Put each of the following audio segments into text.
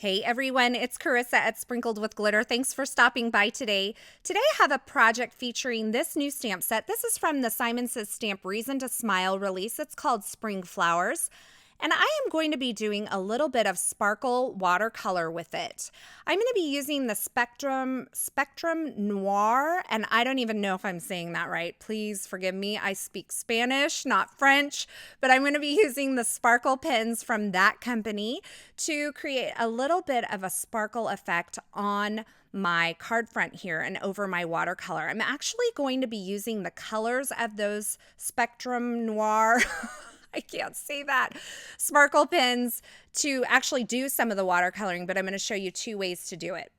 Hey everyone, it's Carissa at Sprinkled with Glitter. Thanks for stopping by today. Today I have a project featuring this new stamp set. This is from the Simon Says Stamp Reason to Smile release. It's called Spring Flowers. And I am going to be doing a little bit of sparkle watercolor with it. I'm going to be using the Spectrum Noir, and I don't even know if I'm saying that right. Please forgive me. I speak Spanish, not French, but I'm going to be using the sparkle pens from that company to create a little bit of a sparkle effect on my card front here and over my watercolor. I'm actually going to be using the colors of those Spectrum Noir I can't say that. Sparkle pens to actually do some of the watercoloring, but I'm going to show you two ways to do it.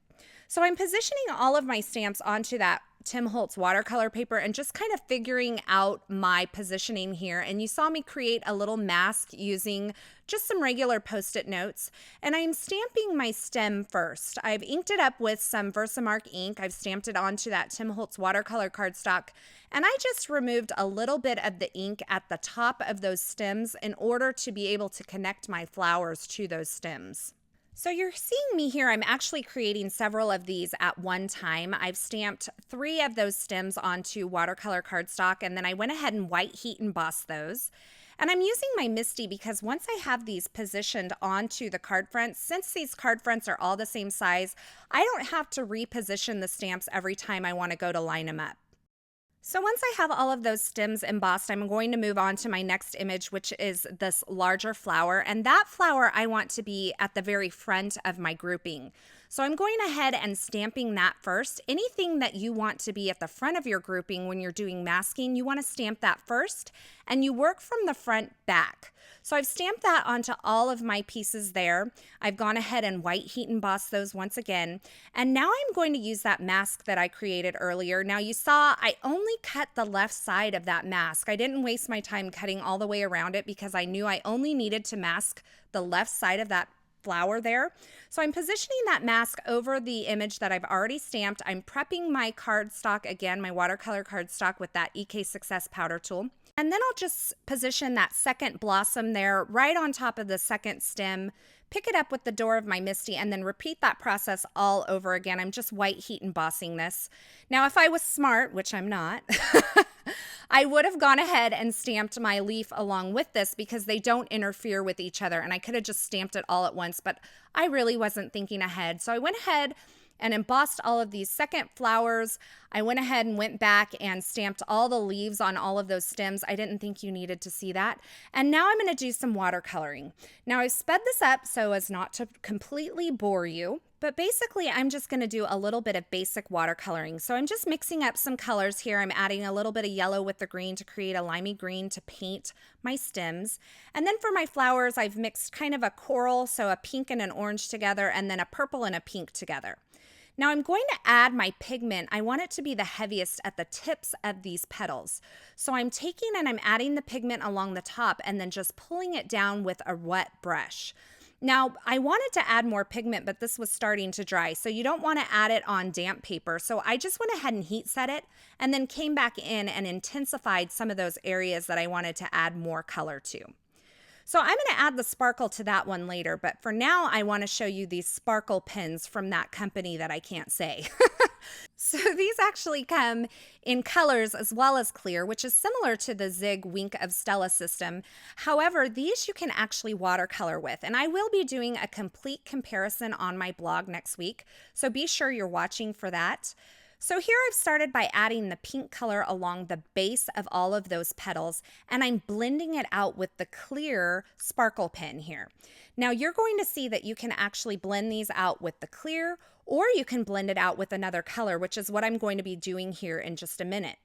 So I'm positioning all of my stamps onto that Tim Holtz watercolor paper and just kind of figuring out my positioning here. And you saw me create a little mask using just some regular Post-it notes. And I'm stamping my stem first. I've inked it up with some Versamark ink. I've stamped it onto that Tim Holtz watercolor cardstock. And I just removed a little bit of the ink at the top of those stems in order to be able to connect my flowers to those stems. So you're seeing me here, I'm actually creating several of these at one time. I've stamped 3 of those stems onto watercolor cardstock, and then I went ahead and white heat embossed those. And I'm using my Misty because once I have these positioned onto the card fronts, since these card fronts are all the same size, I don't have to reposition the stamps every time I want to go to line them up. So once I have all of those stems embossed, I'm going to move on to my next image, which is this larger flower. And that flower I want to be at the very front of my grouping. So I'm going ahead and stamping that first. Anything that you want to be at the front of your grouping when you're doing masking, you want to stamp that first, and you work from the front back. So I've stamped that onto all of my pieces there. I've gone ahead and white heat embossed those once again. And now I'm going to use that mask that I created earlier. Now you saw I only cut the left side of that mask. I didn't waste my time cutting all the way around it because I knew I only needed to mask the left side of that flower there. So I'm positioning that mask over the image that I've already stamped. I'm prepping my cardstock again, my watercolor cardstock with that EK Success powder tool. And then I'll just position that second blossom there right on top of the second stem, pick it up with the door of my Misty, and then repeat that process all over again. I'm just white heat embossing this. Now, if I was smart, which I'm not, I would have gone ahead and stamped my leaf along with this because they don't interfere with each other. And I could have just stamped it all at once, but I really wasn't thinking ahead. So I went ahead and embossed all of these second flowers. I went ahead and went back and stamped all the leaves on all of those stems. I didn't think you needed to see that. And now I'm going to do some watercoloring. Now I've sped this up so as not to completely bore you, but basically I'm just going to do a little bit of basic watercoloring. So I'm just mixing up some colors here. I'm adding a little bit of yellow with the green to create a limey green to paint my stems. And then for my flowers, I've mixed kind of a coral, so a pink and an orange together, and then a purple and a pink together. Now I'm going to add my pigment. I want it to be the heaviest at the tips of these petals. So I'm taking and I'm adding the pigment along the top and then just pulling it down with a wet brush. Now I wanted to add more pigment, but this was starting to dry. So you don't want to add it on damp paper. So I just went ahead and heat set it and then came back in and intensified some of those areas that I wanted to add more color to. So I'm going to add the sparkle to that one later, but for now I want to show you these sparkle pens from that company that I can't say. So these actually come in colors as well as clear, which is similar to the Zig Wink of Stella system. However, these you can actually watercolor with, and I will be doing a complete comparison on my blog next week, so be sure you're watching for that. So here I've started by adding the pink color along the base of all of those petals, and I'm blending it out with the clear sparkle pen here. Now you're going to see that you can actually blend these out with the clear, or you can blend it out with another color, which is what I'm going to be doing here in just a minute.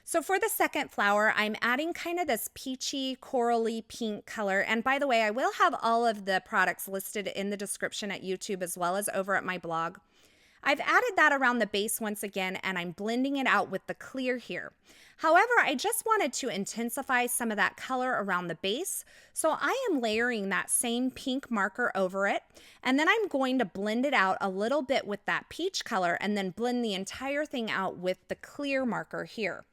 So for the second flower, I'm adding kind of this peachy, corally pink color. And by the way, I will have all of the products listed in the description at YouTube as well as over at my blog. I've added that around the base once again, and I'm blending it out with the clear here. However, I just wanted to intensify some of that color around the base, so I am layering that same pink marker over it, and then I'm going to blend it out a little bit with that peach color and then blend the entire thing out with the clear marker here.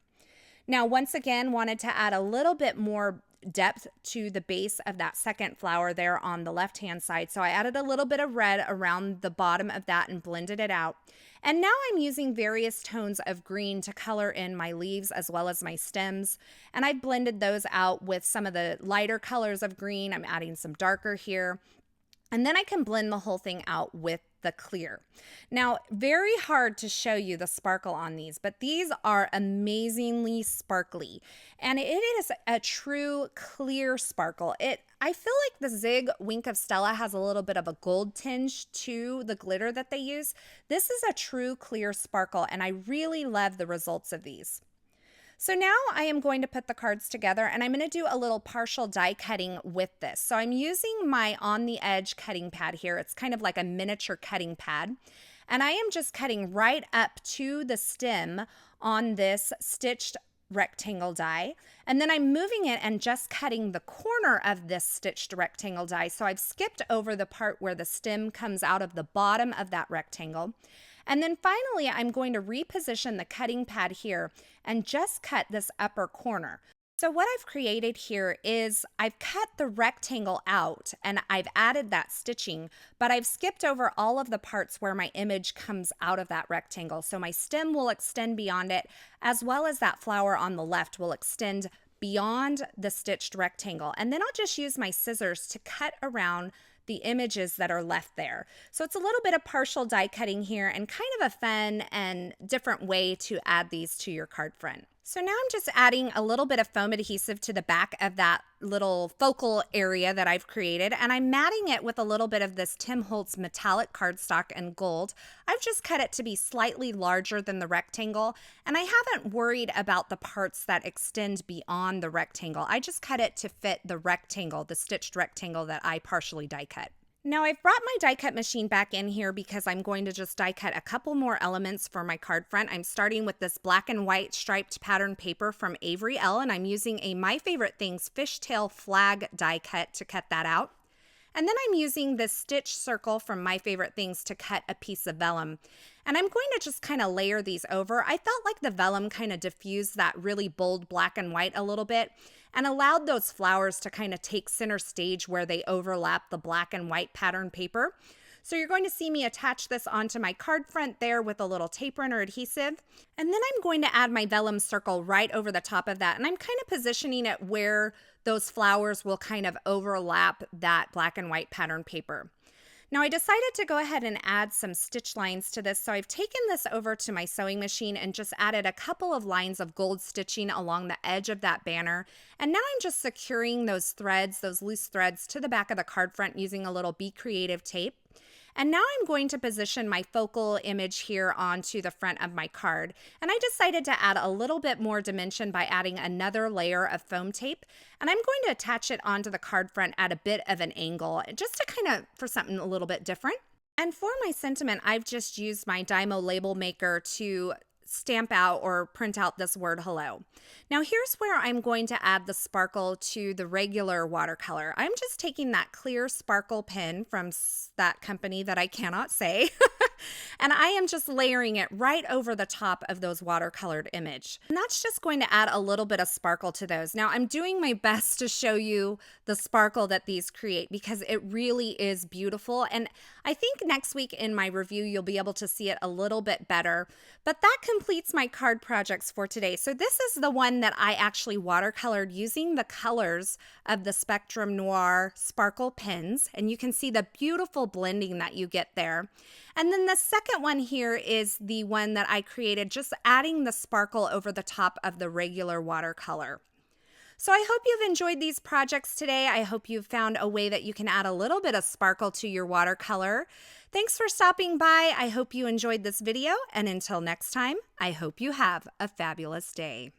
Now, once again, wanted to add a little bit more depth to the base of that second flower there on the left-hand side. So I added a little bit of red around the bottom of that and blended it out. And now I'm using various tones of green to color in my leaves as well as my stems. And I blended those out with some of the lighter colors of green. I'm adding some darker here. And then I can blend the whole thing out with the clear. Now, very hard to show you the sparkle on these, but these are amazingly sparkly. And it is a true clear sparkle. I feel like the Zig Wink of Stella has a little bit of a gold tinge to the glitter that they use. This is a true clear sparkle, and I really love the results of these. So now I am going to put the cards together, and I'm going to do a little partial die cutting with this. So I'm using my on the edge cutting pad here. It's kind of like a miniature cutting pad. And I am just cutting right up to the stem on this stitched rectangle die. And then I'm moving it and just cutting the corner of this stitched rectangle die. So I've skipped over the part where the stem comes out of the bottom of that rectangle. And then finally, I'm going to reposition the cutting pad here and just cut this upper corner. So what I've created here is I've cut the rectangle out and I've added that stitching, but I've skipped over all of the parts where my image comes out of that rectangle. So my stem will extend beyond it, as well as that flower on the left will extend beyond the stitched rectangle. And then I'll just use my scissors to cut around the images that are left there. So it's a little bit of partial die cutting here and kind of a fun and different way to add these to your card front. So now I'm just adding a little bit of foam adhesive to the back of that little focal area that I've created, and I'm matting it with a little bit of this Tim Holtz metallic cardstock and gold. I've just cut it to be slightly larger than the rectangle, and I haven't worried about the parts that extend beyond the rectangle. I just cut it to fit the rectangle, the stitched rectangle that I partially die cut. Now I've brought my die cut machine back in here because I'm going to just die cut a couple more elements for my card front. I'm starting with this black and white striped pattern paper from Avery Elle, and I'm using a My Favorite Things fishtail flag die cut to cut that out. And then I'm using this stitch circle from My Favorite Things to cut a piece of vellum. And I'm going to just kind of layer these over. I felt like the vellum kind of diffused that really bold black and white a little bit and allowed those flowers to kind of take center stage where they overlap the black and white pattern paper. So you're going to see me attach this onto my card front there with a little tape runner adhesive. And then I'm going to add my vellum circle right over the top of that. And I'm kind of positioning it where those flowers will kind of overlap that black and white pattern paper. Now I decided to go ahead and add some stitch lines to this, so I've taken this over to my sewing machine and just added a couple of lines of gold stitching along the edge of that banner. And now I'm just securing those threads, those loose threads, to the back of the card front using a little Be Creative tape. And now I'm going to position my focal image here onto the front of my card. And I decided to add a little bit more dimension by adding another layer of foam tape. And I'm going to attach it onto the card front at a bit of an angle, just to kind of, for something a little bit different. And for my sentiment, I've just used my Dymo label maker to stamp out or print out this word hello. Now here's where I'm going to add the sparkle to the regular watercolor. I'm just taking that clear sparkle pen from that company that I cannot say and I am just layering it right over the top of those watercolored image. And that's just going to add a little bit of sparkle to those. Now I'm doing my best to show you the sparkle that these create because it really is beautiful, and I think next week in my review you'll be able to see it a little bit better. But that completes my card projects for today. So this is the one that I actually watercolored using the colors of the Spectrum Noir sparkle pens, and you can see the beautiful blending that you get there. And then the second one here is the one that I created just adding the sparkle over the top of the regular watercolor. So I hope you've enjoyed these projects today. I hope you've found a way that you can add a little bit of sparkle to your watercolor. Thanks for stopping by. I hope you enjoyed this video, and until next time, I hope you have a fabulous day.